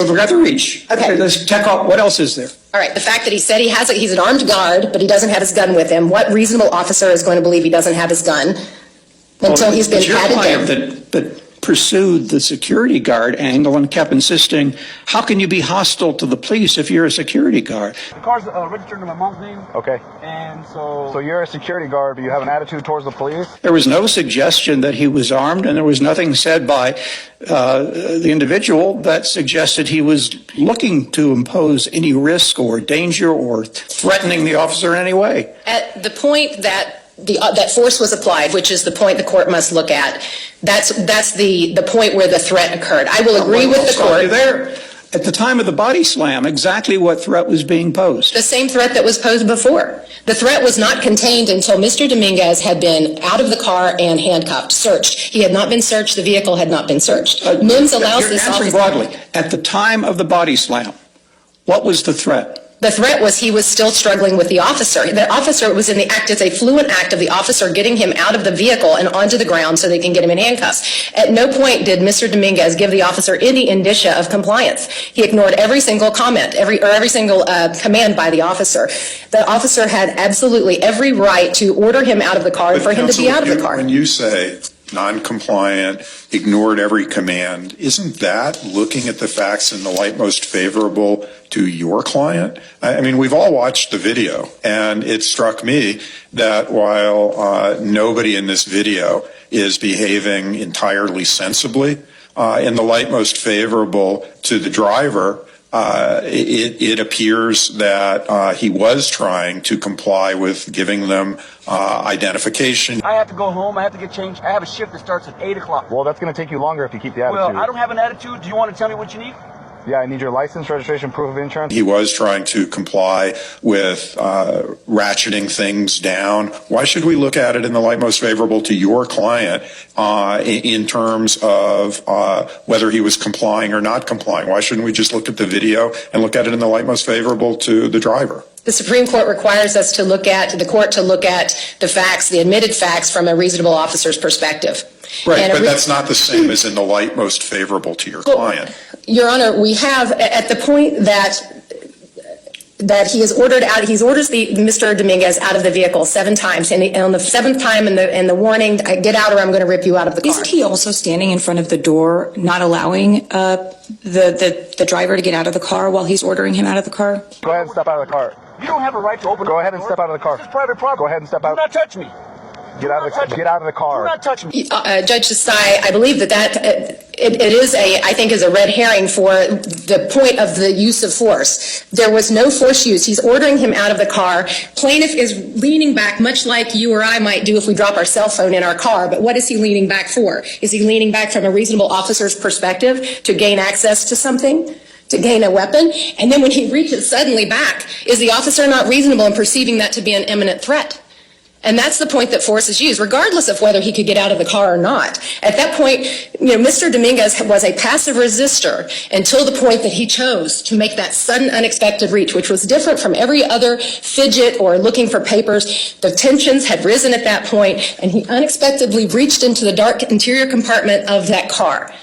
We forgot to reach. Okay. Let's check out what else is there. All right, the fact that he said he's an armed guard, but he doesn't have his gun with him. What reasonable officer is going to believe he doesn't have his gun until he's been patted down? That pursued the security guard angle and kept insisting, how can you be hostile to the police if you're a security guard? The car's registered to my mom's name. Okay. And so... So you're a security guard, but you have an attitude towards the police? There was no suggestion that he was armed, and there was nothing said by the individual that suggested he was looking to impose any risk or danger or threatening the officer in any way. At the point that that force was applied, which is the point the court must look at, that's the point where the threat occurred. I will agree with the court. There, at the time of the body slam, exactly what threat was being posed? The same threat that was posed before. The threat was not contained until Mr. Dominguez had been out of the car and handcuffed, searched. He had not been searched. The vehicle had not been searched. MIMS allows this officer... Answering broadly, at the time of the body slam, what was the threat? The threat was he was still struggling with the officer. The officer was in the act. It's a fluent act of the officer getting him out of the vehicle and onto the ground so they can get him in handcuffs. At no point did Mr. Dominguez give the officer any indicia of compliance. He ignored every single comment, every single command by the officer. The officer had absolutely every right to order him out of the car and for him to be out of the car. When you say non-compliant, ignored every command, isn't that looking at the facts in the light most favorable to your client? I mean, we've all watched the video, and it struck me that while nobody in this video is behaving entirely sensibly, in the light most favorable to the driver, it appears that he was trying to comply with giving them identification. I have to go home. I have to get changed. I have a shift that starts at 8 o'clock. Well, that's going to take you longer if you keep the attitude. Well, I don't have an attitude. Do you want to tell me what you need? Yeah, I need your license, registration, proof of insurance. He was trying to comply with ratcheting things down. Why should we look at it in the light most favorable to your client in terms of whether he was complying or not complying? Why shouldn't we just look at the video and look at it in the light most favorable to the driver? The Supreme Court requires us to look at, the court to look at the facts, the admitted facts from a reasonable officer's perspective. Right, but that's not the same as in the light most favorable to your client. Your Honor, we have, at the point that he is ordered out, he orders Mr. Dominguez out of the vehicle 7 times, and on the 7th time in the warning, get out or I'm going to rip you out of the car. Isn't he also standing in front of the door, not allowing the driver to get out of the car while he's ordering him out of the car? Go ahead and step out of the car. You don't have a right to open Go ahead and step out of the car. This is private property. Go ahead and step out. Do not touch me. Get out of the car. Do not touch me. Judge Desai, I believe that it is I think is a red herring for the point of the use of force. There was no force use. He's ordering him out of the car. Plaintiff is leaning back, much like you or I might do if we drop our cell phone in our car. But what is he leaning back for? Is he leaning back from a reasonable officer's perspective to gain access to something? To gain a weapon? And then when he reaches suddenly back, is the officer not reasonable in perceiving that to be an imminent threat? And that's the point that force is used, regardless of whether he could get out of the car or not. At that point, Mr. Dominguez was a passive resistor until the point that he chose to make that sudden, unexpected reach, which was different from every other fidget or looking for papers. The tensions had risen at that point, and he unexpectedly reached into the dark interior compartment of that car.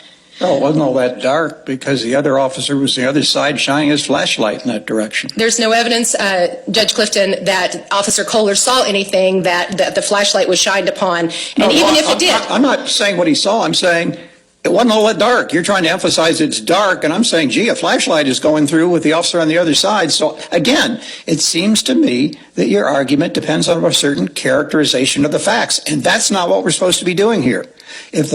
Oh, it wasn't all that dark because the other officer was on the other side shining his flashlight in that direction. There's no evidence, Judge Clifton, that Officer Kohler saw anything that the flashlight was shined upon. And even if it did. I'm not saying what he saw. I'm saying it wasn't all that dark. You're trying to emphasize it's dark, and I'm saying, gee, a flashlight is going through with the officer on the other side. So, again, it seems to me that your argument depends on a certain characterization of the facts, and that's not what we're supposed to be doing here. If the